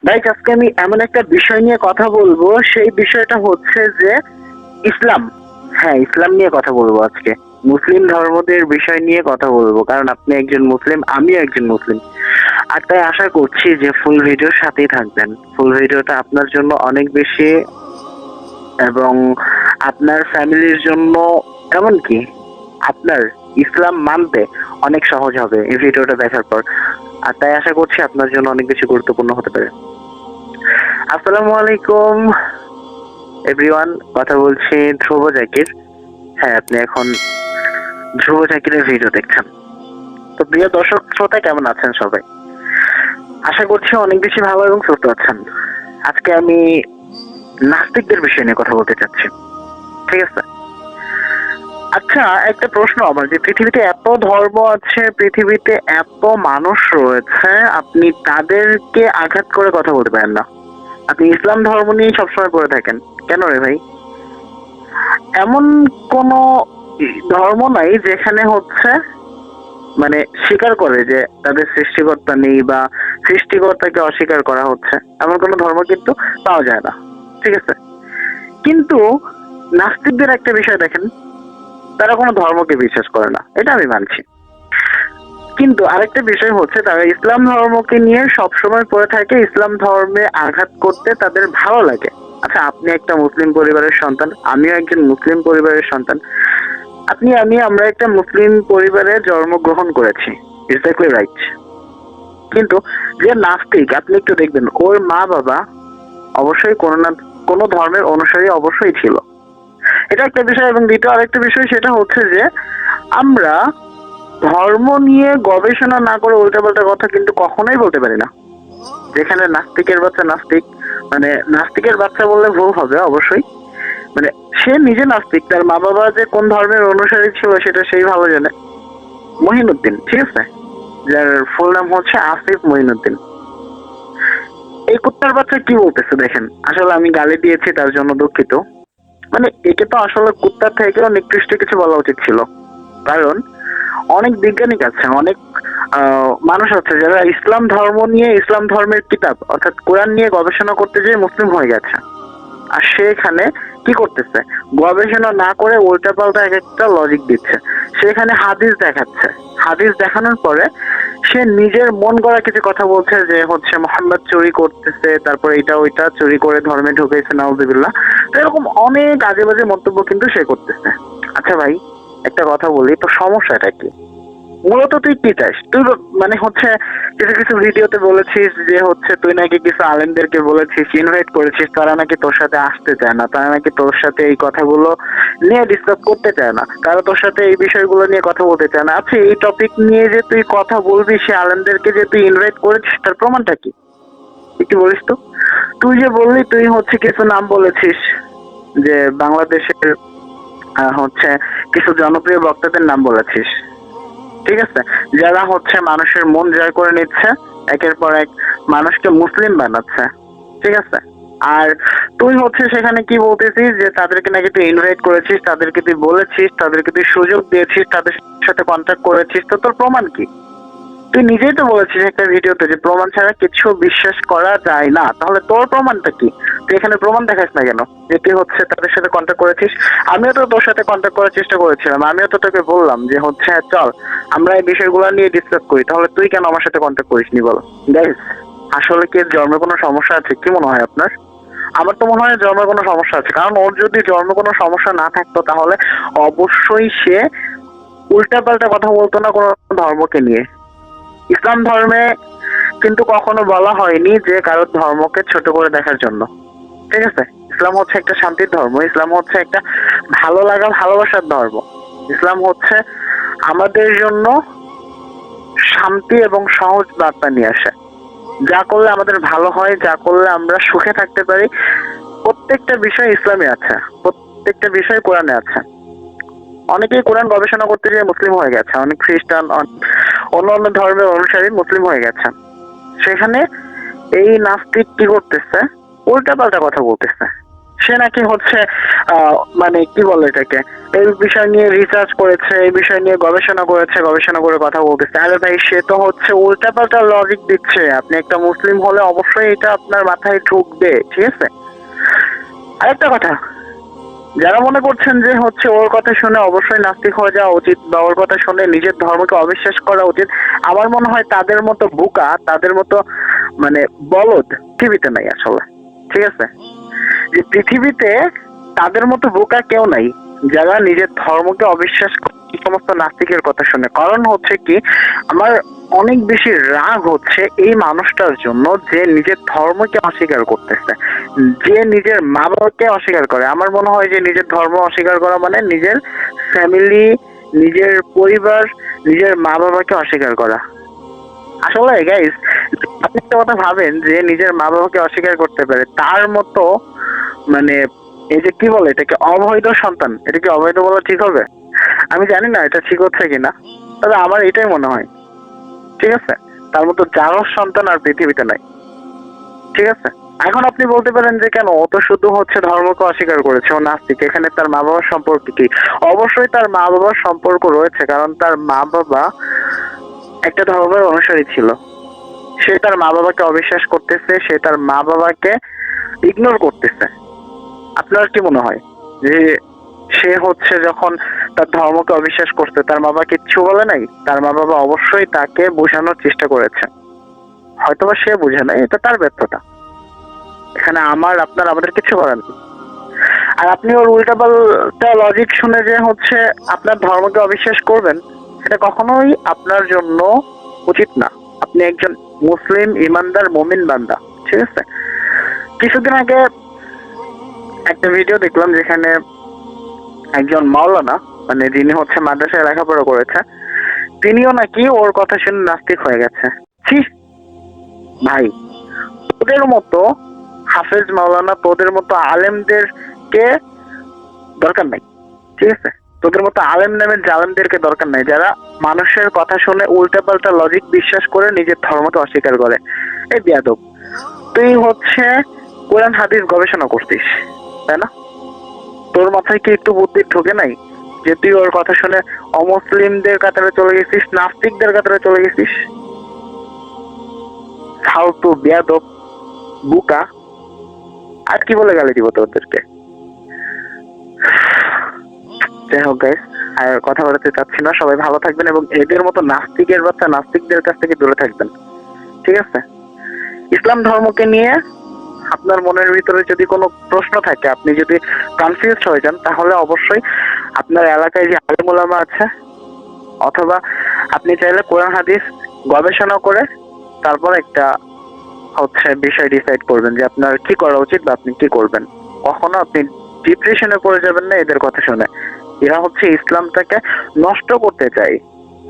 Guys, আজকে আমি এমন একটা বিষয় নিয়ে কথা বলবো, সেই বিষয়টা হচ্ছে যে ইসলাম। হ্যাঁ, ইসলাম নিয়ে কথা বলবো আজকে। মুসলিম ধর্মদের বিষয় নিয়ে কথা বলবো, কারণ আপনি একজন মুসলিম, আমিও একজন মুসলিম। আর তাই আশা করছি যে ফুল ভিডিওর সাথেই থাকবেন। ফুল ভিডিওটা আপনার জন্য অনেক বেশি, এবং আপনার ফ্যামিলির জন্য, এমনকি আপনার ইসলাম মানতে অনেক সহজ হবে এই ভিডিওটা দেখার পর। আর তাই আশা করছি আপনার জন্য অনেক বেশি গুরুত্বপূর্ণ হতে পারে। আসসালামু আলাইকুম এভরিওয়ান, কথা বলছি ধ্রুব জাকির। হ্যাঁ, আপনি এখন ধ্রুব জাকিরের ভিডিও দেখছেন। তো প্রিয় দর্শক শ্রোতা, কেমন আছেন সবাই? আশা করছি অনেক বেশি ভালো এবং সুস্থ আছেন। আজকে আমি নাস্তিকদের বিষয় নিয়ে কথা বলতে চাচ্ছি, ঠিক আছে? আচ্ছা, একটা প্রশ্ন আমার, যে পৃথিবীতে এত ধর্ম আছে, পৃথিবীতে এত মানুষ রয়েছে, আপনি তাদেরকে আঘাত করে কথা বলতে পারেন না। আপনি ইসলাম ধর্ম নিয়ে সবসময় পড়ে থাকেন, কেন রে ভাই? এমন কোন ধর্ম নাই যেখানে হচ্ছে মানে স্বীকার করে যে তাদের সৃষ্টিকর্তা নেই, বা সৃষ্টিকর্তাকে অস্বীকার করা হচ্ছে, এমন কোন ধর্ম কিন্তু পাওয়া যায় না, ঠিক আছে? কিন্তু নাস্তিকদের একটা বিষয় দেখেন, তারা কোনো ধর্মকে বিশ্বাস করে না, এটা আমি মানছি। কিন্তু আরেকটা বিষয় হচ্ছে, তারা ইসলাম ধর্মকে নিয়ে সবসময় পড়ে থাকে, ইসলাম ধর্মে আঘাত করতে তাদের ভালো লাগে। আচ্ছা, আপনি একটা মুসলিম পরিবারের সন্তান, আমিও একজন মুসলিম পরিবারের সন্তান। আমরা একটা মুসলিম পরিবারে জন্মগ্রহণ করেছি, এক্স্যাক্টলি রাইট। কিন্তু যে নাস্তিক, আপনি একটু দেখবেন ওর মা বাবা অবশ্যই কোনো না কোনো ধর্মের অনুসারী অবশ্যই ছিল। এটা একটা বিষয়। এবং দ্বিতীয় আরেকটা বিষয়, সেটা হচ্ছে যে আমরা ধর্ম নিয়ে গবেষণা না করে উল্টাপাল্টা কথা কিন্তু কখনোই বলতে পারি না। যেখানে নাস্তিকের বাচ্চা নাস্তিক, মানে নাস্তিকের বাচ্চা বললে ভুল হবে অবশ্যই, মানে সে নিজে নাস্তিক, তার মা বাবা যে কোন ধর্মের অনুসারী ছিল সেটা সেই ভালো জানে। মহিনুদ্দিন, ঠিক আছে, যার ফুল নাম হচ্ছে আসিফ মহিনুদ্দিন। এই কুত্তার বাচ্চা কি বলতেছে দেখেন। আসলে আমি গালি দিয়েছি, তার জন্য দুঃখিত। মানে একে তো আসলে কুত্তার থেকেও নিকৃষ্ট কিছু বলা উচিত ছিল, কারণ অনেক বৈজ্ঞানিক আছে, অনেক মানুষ আছে যারা ইসলাম ধর্ম নিয়ে, ইসলাম ধর্মের কিতাব অর্থাৎ কোরআন নিয়ে গবেষণা করতে যেয়ে মুসলিম হয়ে গেছে। আর সে এখানে কি করতেছে, গবেষণা না করে উল্টাপাল্টা এক একটা লজিক দিচ্ছে। সেখানে হাদিস দেখাচ্ছে, হাদিস দেখানোর পরে সে নিজের মন গড়া কিছু কথা বলছে, যে হচ্ছে মোহাম্মদ চুরি করতেছে, তারপরে এটা ওইটা চুরি করে ধর্মে ঢুকেছে, নাউজুবিল্লাহ। তো এরকম অনেক আজে বাজে মন্তব্য কিন্তু সে করতেছে। আচ্ছা ভাই, একটা কথা বলি তো, সমস্যাটা কি? মূলত তুই কি চাস? তুই মানে হচ্ছে কিছু কিছু ভিডিওতে বলেছিস যে হচ্ছে তুই নাকি কিছু আলেমদেরকে বলেছিস, ইনভাইট করেছিস, তারা নাকি তোর সাথে আসতে চায় না, তারা নাকি তোর সাথে এই কথাগুলো নিয়ে ডিসকাস করতে চায় না, তারা তোর সাথে এই বিষয়গুলো নিয়ে কথা বলতে চায় না। আচ্ছা, এই টপিক নিয়ে যে তুই কথা বলবি, সে আলেমদেরকে যে তুই ইনভাইট করেছিস, তার প্রমাণটা কি? একটু বলিস তো। তুই যে বললি তুই হচ্ছে কিছু নাম বলেছিস, যে বাংলাদেশের হচ্ছে কিছু জনপ্রিয় বক্তাদের নাম বলেছিস, ঠিক আছে, যারা হচ্ছে মানুষের মন জয় করে নিচ্ছে, একের পর এক মানুষকে মুসলিম বানাচ্ছে, ঠিক আছে। আর তুই হচ্ছে সেখানে কি বলতেছিস, যে তাদেরকে নাকি তুই ইনভাইট করেছিস, তাদেরকে তুই বলেছিস, তাদেরকে তুই সুযোগ দিয়েছিস, তাদের সাথে কন্ট্যাক্ট করেছিস। তো তোর প্রমাণ কি? তুই নিজেই তো বলেছিস একটা ভিডিওতে যে প্রমাণ ছাড়া কিছু বিশ্বাস করা যায় না। তাহলে তোর প্রমাণটা কি? তুই এখানে প্রমাণ দেখাস না কেন যে তুই হচ্ছে তাদের সাথে কন্ট্যাক্ট করেছিস? আমিও তো তোর সাথে কন্ট্যাক্ট করার চেষ্টা করেছিলাম, আমিও তো তোকে বললাম যে হচ্ছে চল আমরা এই বিষয়গুলো নিয়ে ডিসকাস করি। তাহলে তুই কেন আমার সাথে কন্ট্যাক্ট করিসনি বল? গাইস, আসলে কি জন্মে কোনো সমস্যা আছে? কি মনে হয় আপনার? আমার তো মনে হয় জন্মে কোনো সমস্যা আছে, কারণ ওর যদি জন্মে কোনো সমস্যা না থাকতো তাহলে অবশ্যই সে উল্টাপাল্টা কথা বলতো না কোনো ধর্মকে নিয়ে। ইসলাম ধর্মে কিন্তু কখনো বলা হয়নি যে কারোর ধর্মকে ছোট করে দেখার জন্য, ঠিক আছে? ইসলাম হচ্ছে একটা শান্তির ধর্ম, ইসলাম হচ্ছে একটা ভালো লাগা ভালোবাসার ধর্ম। ইসলাম হচ্ছে আমাদের জন্য শান্তি এবং সহজ বার্তা নিয়ে আসে। যা করলে আমাদের ভালো হয়, যা করলে আমরা সুখে থাকতে পারি, প্রত্যেকটা বিষয় ইসলামে আছে, প্রত্যেকটা বিষয় কোরআনে আছে। অনেকেই কোরআন গবেষণা করতে গিয়ে মুসলিম হয়ে গেছে, অনেক খ্রিস্টান, অন্য অন্য ধর্মের অনুসারী মুসলিম হয়ে গেছে। সেখানে এই নাস্তিক কি করতেছে, উল্টা পাল্টা কথা বলতেছে। সে নাকি হচ্ছে মানে কি বলে এটাকে, এই বিষয় নিয়ে রিসার্চ করেছে, এই বিষয় নিয়ে গবেষণা করেছে, গবেষণা করে কথা বলতেছে। আরে ভাই, সে তো হচ্ছে উল্টাপাল্টা লজিক দিচ্ছে। আপনি একটা মুসলিম হলে অবশ্যই এটা আপনার মাথায় ঢুকবে, ঠিক আছে? আরেকটা কথা, যারা মনে করছেন যে হচ্ছে ওর কথা শুনে অবশ্যই নাস্তিক হয়ে যাওয়া উচিত বা ওর কথা শুনে নিজের ধর্মকে অবিশ্বাস করা উচিত, আমার মনে হয় তাদের মতো বোকা, তাদের মতো মানে বলদ পৃথিবীতে নাই আসলে, ঠিক আছে? যে পৃথিবীতে তাদের মতো বোকা কেউ নাই যারা নিজের ধর্মকে অবিশ্বাস করে এই সমস্ত নাস্তিকের কথা শুনে। কারণ হচ্ছে কি, আমার অনেক বেশি রাগ হচ্ছে এই মানুষটার জন্য যে নিজের ধর্মকে অস্বীকার করতেছে, যে নিজের মা বাবাকে অস্বীকার করে। আমার মনে হয় যে নিজের ধর্ম অস্বীকার করা মানে নিজের ফ্যামিলি, নিজের পরিবার, নিজের মা বাবাকে অস্বীকার করা। আসলে গাইস, আপনি একটা কথা ভাবেন যে নিজের মা বাবাকে অস্বীকার করতে পারে, তার মতো মানে এই যে কি বলে এটাকে অবৈধ সন্তান, এটা কি অবৈধ বলা ঠিক হবে? আমি জানি না এটা ঠিক হচ্ছে কিনা, তবে আমার এটাই মনে হয়, ঠিক আছে? তার মতো জারজ সন্তান আর পৃথিবীতে নাই, ঠিক আছে? এখন আপনি বলতে পারেন যে কেন ও তো শুধু হচ্ছে ধর্মকে অস্বীকার করেছে, ও নাস্তিক, এখানে তার মা বাবার সম্পর্ক কি? অবশ্যই তার মা বাবার সম্পর্ক রয়েছে, কারণ তার মা বাবা একটা ধর্মের অনুসারী ছিল। সে তার মা বাবাকে অবিশ্বাস করতেছে, সে তার মা বাবাকে ইগনোর করতেছে। আপনার কি মনে হয় যে সে হচ্ছে যখন তার ধর্মকে অবিশ্বাস করতে তার মা বাবা কিচ্ছু বলে নাই? তার মা বাবা অবশ্যই তাকে বোঝানোর চেষ্টা করেছে, হয়তোবা সে বুঝে নাই, এটা তার ব্যর্থতা। এখানে আপনার আমাদের কিছু করার নেই। আর আপনি ওর উল্টাপাল্টা লজিক শুনে যে হচ্ছে আপনার ধর্মকে অবিশ্বাস করবেন, সেটা কখনোই আপনার জন্য উচিত না। আপনি একজন মুসলিম ইমানদার মুমিন বান্দা, ঠিক আছে? কিছুদিন আগে একটা ভিডিও দেখলাম যেখানে একজন মাওলানা, মানে যিনি হচ্ছে মাদ্রাসায় লেখাপড়া করেছে, তিনিও নাকি ওর কথা শুনে নাস্তিক হয়ে গেছে। ছি ভাই, তোদের মতো হাফেজ মাওলানা, তোদের মতো আলেমদেরকে দরকার নাই, ঠিক আছে? তোদের মতো আলেম নামের জালেমদেরকে দরকার নাই, যারা মানুষের কথা শুনে উল্টাপাল্টা লজিক বিশ্বাস করে নিজের ধর্মকে অস্বীকার করে। এই বেয়াদব, তুই হচ্ছে কোরআন হাদিস গবেষণা করতিস, তাই না? তোর মাথায় কি একটু বুদ্ধি ঢোকে নাই যে তুই ওর কথা শুনে অমুসলিমদের কাতারে চলে গেছিস, নাস্তিকদের কাতারে চলে গেছিস? ফালতু বেয়াদব বুকা, আর কি বলে গালি দিব তোদেরকে? যাই হোক গাইস, আর কথা বলতে চাচ্ছি না। সবাই ভালো থাকবেন এবং এদের মতো নাস্তিকের বাচ্চা নাস্তিকদের কাছ থেকে দূরে থাকবেন, ঠিক আছে? ইসলাম ধর্মকে নিয়ে আপনার মনের ভিতরে যদি কোনো প্রশ্ন থাকে, আপনি যদি কনফিউজ হয়ে যান, তাহলে অবশ্যই আপনার এলাকায় যে আলেম ওলামা আছে, অথবা আপনি চাইলে কোরআন হাদিস গবেষণা করে তারপর একটা হচ্ছে বিষয় ডিসাইড করবেন যে আপনার কি করা উচিত বা আপনি কি করবেন। কখনো আপনি ডিপ্রেশনে পড়ে যাবেন না এদের কথা শুনে। এরা হচ্ছে ইসলামটাকে নষ্ট করতে চায়,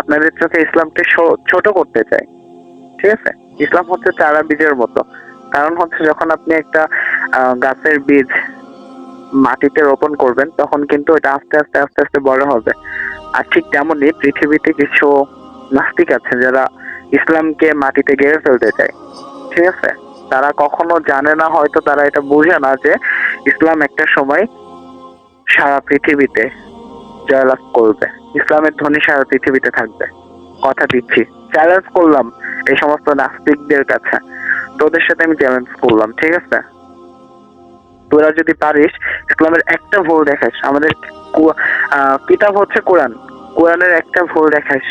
আপনাদের চোখে ইসলামকে ছোট করতে চায়, ঠিক আছে? ইসলাম হচ্ছে চারা বীজের মতো। কারণ হচ্ছে যখন আপনি একটা গাছের বীজ মাটিতে রোপণ করবেন, তখন কিন্তু এটা আস্তে আস্তে আস্তে আস্তে বড় হবে। আর ঠিক তেমনই পৃথিবীতে কিছু নাস্তিক আছে যারা ইসলামকে মাটিতে গেড়ে ফেলতে চায়, ঠিক আছে? তারা কখনো জানে না, হয়তো তারা এটা বুঝে না যে ইসলাম একটা সময় সারা পৃথিবীতে জয়লাভ করবে, ইসলামের ধ্বনি সারা পৃথিবীতে থাকবে। কথা দিচ্ছি, চ্যালেঞ্জ করলাম এই সমস্ত নাস্তিকদের কাছে, তোদের সাথে আমি চ্যালেঞ্জ করলাম, ঠিক আছে? তোরা যদি পারিস ইসলামের একটা ভুল দেখাস, আমাদের কিতাব হচ্ছে কোরআন, কোরআনের একটা ভুল দেখাস,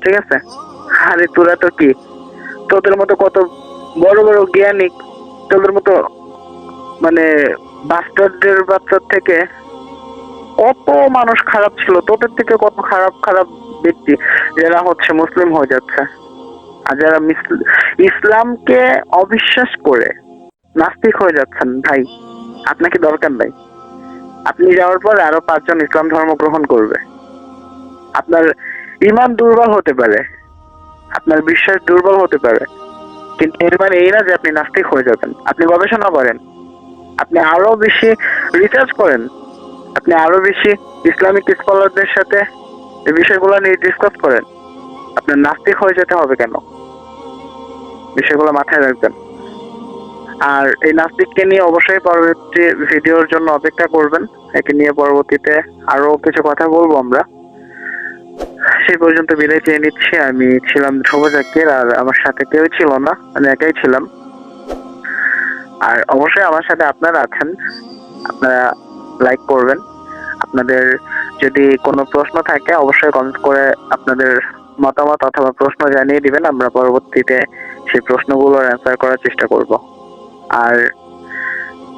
ঠিক আছে? আরে তোরা তো কি, তোদের মতো কত বড় বড় জ্ঞানী, তোদের মতো মানে বাস্টারদের বাচ্চার থেকে কত মানুষ খারাপ ছিল, তোদের থেকে কত খারাপ খারাপ ব্যক্তি যারা হচ্ছে মুসলিম হয়ে যাচ্ছে। আর যারা ইসলামকে অবিশ্বাস করে নাস্তিক হয়ে যাচ্ছেন, ভাই আপনাকে দরকার নাই। আপনি যাওয়ার পর আরো 5 জন ইসলাম ধর্ম গ্রহণ করবে। আপনার ইমান দুর্বল হতে পারে, আপনার বিশ্বাস দুর্বল হতে পারে, কিন্তু এর মানে এই না যে আপনি নাস্তিক হয়ে যাবেন। আপনি গবেষণা করেন, আপনি আরো বেশি রিসার্চ করেন, আপনি আরো বেশি ইসলামিক স্কলারদের সাথে এই বিষয়গুলো নিয়ে ডিসকাস করেন। আপনার নাস্তিক হয়ে যেতে হবে কেন? বিষয়গুলো মাথায় রাখবেন। আর এই নাস্তিককে নিয়ে অবশ্যই পরবর্তী ভিডিওর জন্য অপেক্ষা করবেন। একে নিয়ে পরবর্তীতে আরো কিছু কথা বলবো আমরা। সেই পর্যন্ত বিদায় চেয়ে নিচ্ছি। আমি ছিলাম ধ্রুব জাকির, আর আমার সাথে কেউ ছিল না, আমি একাই ছিলাম। আর অবশ্যই আমার সাথে আপনারা আছেন, আপনারা লাইক করবেন। আপনাদের যদি কোনো প্রশ্ন থাকে অবশ্যই কমেন্ট করে আপনাদের মতামত অথবা প্রশ্ন জানিয়ে দিবেন। আমরা পরবর্তীতে সেই প্রশ্নগুলোর অ্যান্সার করার চেষ্টা করব। আর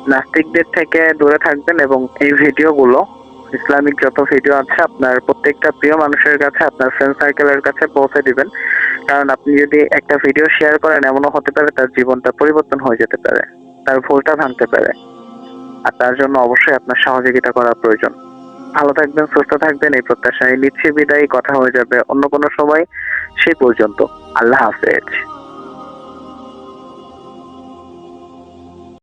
নাস্তিকদের থেকে দূরে থাকবেন এবং এই ভিডিওগুলো, ইসলামিক যত ভিডিও আছে, আপনার প্রত্যেকটা প্রিয় মানুষের কাছে, আপনার ফ্রেন্ড সার্কেলের কাছে পৌঁছে দিবেন। কারণ আপনি যদি একটা ভিডিও শেয়ার করেন, এমনও হতে পারে তার জীবনটা পরিবর্তন হয়ে যেতে পারে, তার ভুলটা ভাঙতে পারে। আর তার জন্য অবশ্যই আপনার সহযোগিতা করা প্রয়োজন। ভালো থাকবেন, সুস্থ থাকবেন, এই প্রত্যাশায় নিচ্ছি বিদায়। কথা হয়ে যাবে অন্য কোনো সময়। সেই পর্যন্ত আল্লাহ হাফেজ।